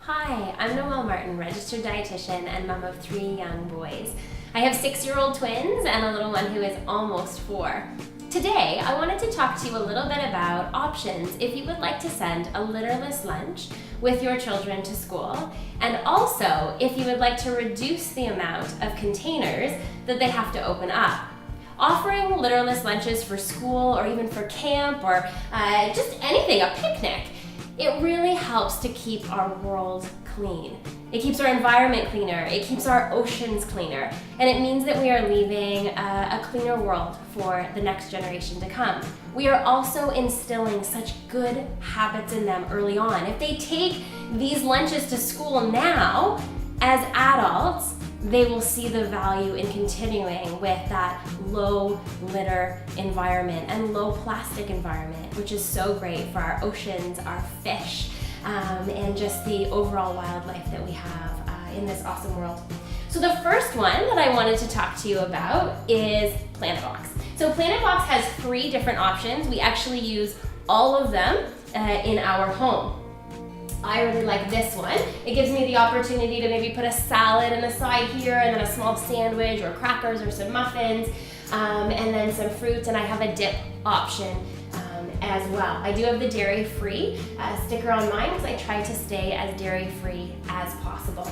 Hi, I'm Noelle Martin, registered dietitian and mom of 3 young boys. I have 6-year-old twins and a little one who is almost 4. Today, I wanted to talk to you a little bit about options if you would like to send a litterless lunch with your children to school, and also if you would like to reduce the amount of containers that they have to open up. Offering litterless lunches for school or even for camp or just anything, a picnic, it really helps to keep our world clean. It keeps our environment cleaner, it keeps our oceans cleaner, and it means that we are leaving a cleaner world for the next generation to come. We are also instilling such good habits in them early on. If they take these lunches to school now, as adults, they will see the value in continuing with that low litter environment and low plastic environment, which is so great for our oceans, our fish, and just the overall wildlife that we have in this awesome world. So the first one that I wanted to talk to you about is PlanetBox. So PlanetBox has 3 different options. We actually use all of them in our home. I really like this one. It gives me the opportunity to maybe put a salad on the side here and then a small sandwich or crackers or some muffins and then some fruits, and I have a dip option as well. I do have the dairy-free sticker on mine because I try to stay as dairy-free as possible.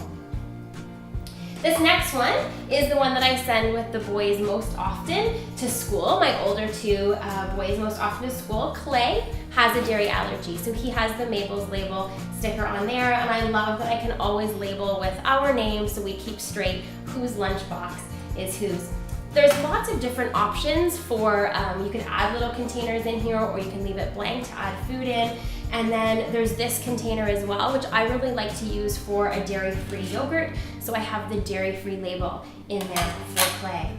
This next one is the one that I send with the boys most often to school. My older 2 boys most often to school. Clay has a dairy allergy, so he has the Mabel's label sticker on there, and I love that I can always label with our name so we keep straight whose lunchbox is whose. There's lots of different options for, you can add little containers in here or you can leave it blank to add food in. And then there's this container as well, which I really like to use for a dairy-free yogurt. So I have the dairy-free label in there for Clay.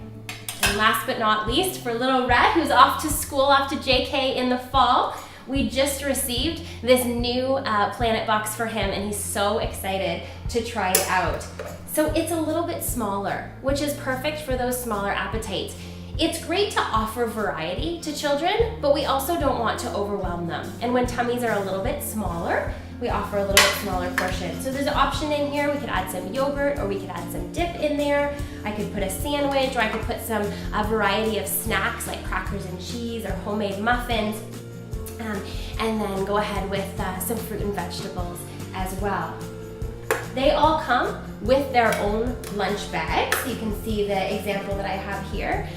And last but not least, for little Red, who's off to school, off to JK in the fall, we just received this new PlanetBox for him, and he's so excited to try it out. So it's a little bit smaller, which is perfect for those smaller appetites. It's great to offer variety to children, but we also don't want to overwhelm them. And when tummies are a little bit smaller, we offer a little bit smaller portion. So there's an option in here. We could add some yogurt or we could add some dip in there. I could put a sandwich, or I could put a variety of snacks like crackers and cheese or homemade muffins. And then go ahead with some fruit and vegetables as well. They all come with their own lunch bags. You can see the example that I have here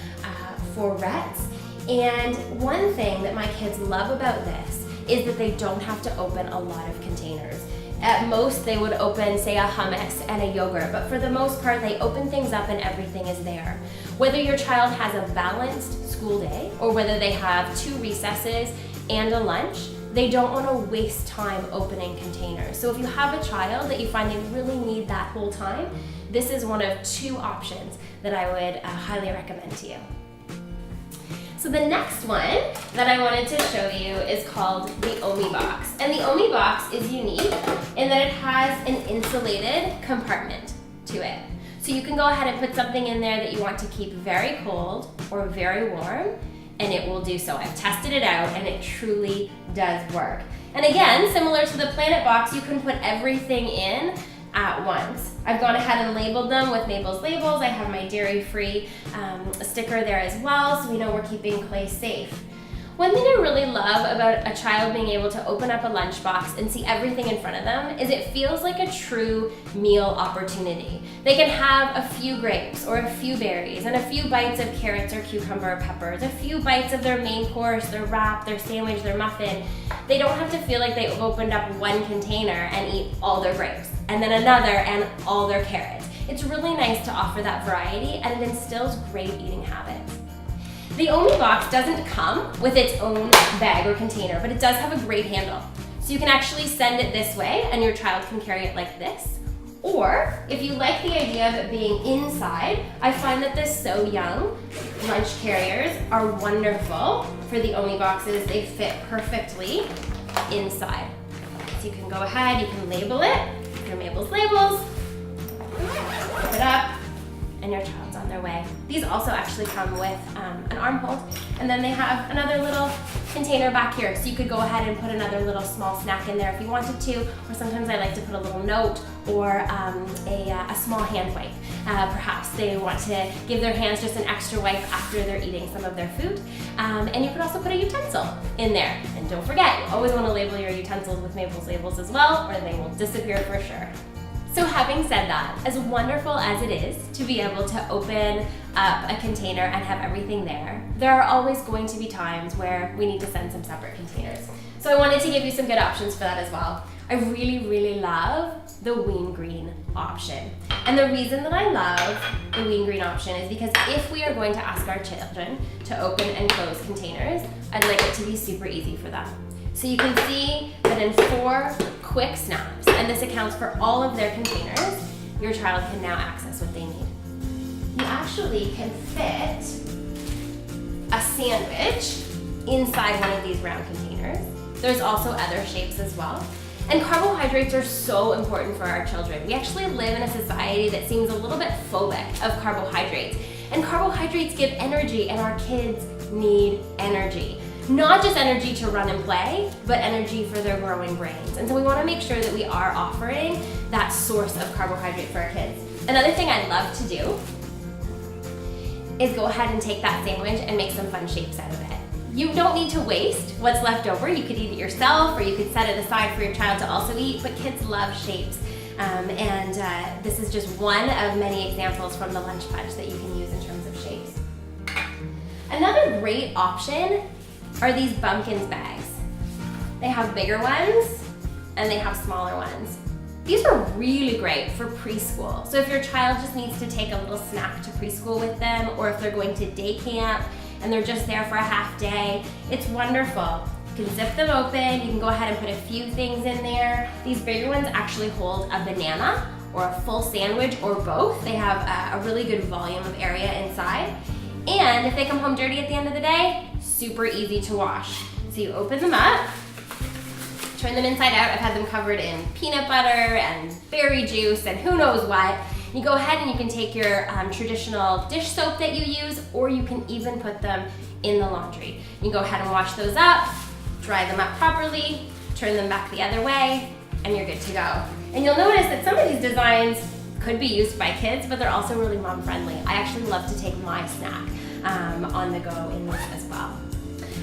for Rhett's. And one thing that my kids love about this is that they don't have to open a lot of containers. At most, they would open, say, a hummus and a yogurt, but for the most part, they open things up and everything is there. Whether your child has a balanced school day or whether they have 2 recesses and a lunch, they don't want to waste time opening containers. So if you have a child that you find they really need that whole time, this is one of 2 options that I would highly recommend to you. So the next one that I wanted to show you is called the OmieBox. And the OmieBox is unique in that it has an insulated compartment to it. So you can go ahead and put something in there that you want to keep very cold or very warm, and it will do so. I've tested it out and it truly does work. And again, similar to the PlanetBox, you can put everything in at once. I've gone ahead and labeled them with Mabel's labels. I have my dairy-free sticker there as well, so we know we're keeping Clay safe. One thing I really love about a child being able to open up a lunchbox and see everything in front of them is it feels like a true meal opportunity. They can have a few grapes or a few berries and a few bites of carrots or cucumber or peppers, a few bites of their main course, their wrap, their sandwich, their muffin. They don't have to feel like they've opened up one container and eat all their grapes and then another and all their carrots. It's really nice to offer that variety, and it instills great eating habits. The OmieBox doesn't come with its own bag or container, but it does have a great handle. So you can actually send it this way and your child can carry it like this. Or if you like the idea of it being inside, I find that the So Young lunch carriers are wonderful for the OmieBoxes. They fit perfectly inside. So you can go ahead, you can label it, your Mabel's labels, zip it up, and your child's on their way. These also actually come with an arm hold, and then they have another little container back here, so you could go ahead and put another little small snack in there if you wanted to, or sometimes I like to put a little note or a small hand wipe. Perhaps they want to give their hands just an extra wipe after they're eating some of their food. And you could also put a utensil in there. And don't forget, you always want to label your utensils with Mabel's labels as well, or they will disappear for sure. So having said that, as wonderful as it is to be able to open up a container and have everything there are always going to be times where we need to send some separate containers. So I wanted to give you some good options for that as well. I really, really love the Wean Green option. And the reason that I love the Wean Green option is because if we are going to ask our children to open and close containers, I'd like it to be super easy for them. So you can see that in 4 quick snaps, and this accounts for all of their containers, your child can now access what they need. You actually can fit a sandwich inside one of these round containers. There's also other shapes as well. And carbohydrates are so important for our children. We actually live in a society that seems a little bit phobic of carbohydrates. And carbohydrates give energy, and our kids need energy. Not just energy to run and play, but energy for their growing brains. And so we want to make sure that we are offering that source of carbohydrate for our kids. Another thing I'd love to do is go ahead and take that sandwich and make some fun shapes out of it. You don't need to waste what's left over. You could eat it yourself, or you could set it aside for your child to also eat, but kids love shapes. This is just one of many examples from the lunch bunch that you can use in terms of shapes. Another great option are these Bumkins bags. They have bigger ones and they have smaller ones. These are really great for preschool. So if your child just needs to take a little snack to preschool with them, or if they're going to day camp and they're just there for a half day, it's wonderful. You can zip them open, you can go ahead and put a few things in there. These bigger ones actually hold a banana or a full sandwich or both. They have a really good volume of area inside. And if they come home dirty at the end of the day, super easy to wash. So you open them up, turn them inside out. I've had them covered in peanut butter and berry juice and who knows what. You go ahead and you can take your traditional dish soap that you use, or you can even put them in the laundry. You go ahead and wash those up, dry them up properly, turn them back the other way, and you're good to go. And you'll notice that some of these designs could be used by kids, but they're also really mom friendly. I actually love to take my snack on the go in this as well.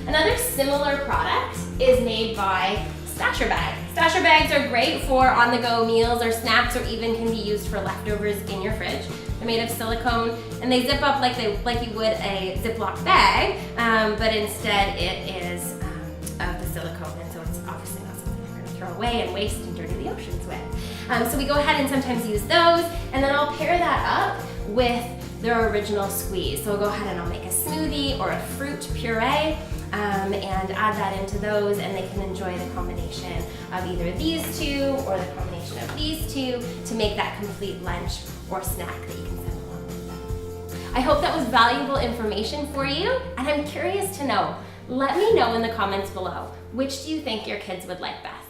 Another similar product is made by Stasher Bag. Stasher bags are great for on-the-go meals or snacks, or even can be used for leftovers in your fridge. They're made of silicone and they zip up like you would a Ziploc bag, but instead it is of the silicone, and so it's obviously not something you're going to throw away and waste and dirty the oceans with. So we go ahead and sometimes use those, and then I'll pair that up with their original squeeze. So I'll go ahead and I'll make a smoothie or a fruit puree and add that into those, and they can enjoy the combination of either these two or the combination of these two to make that complete lunch or snack that you can send along with them. I hope that was valuable information for you, and I'm curious to know. Let me know in the comments below, which do you think your kids would like best?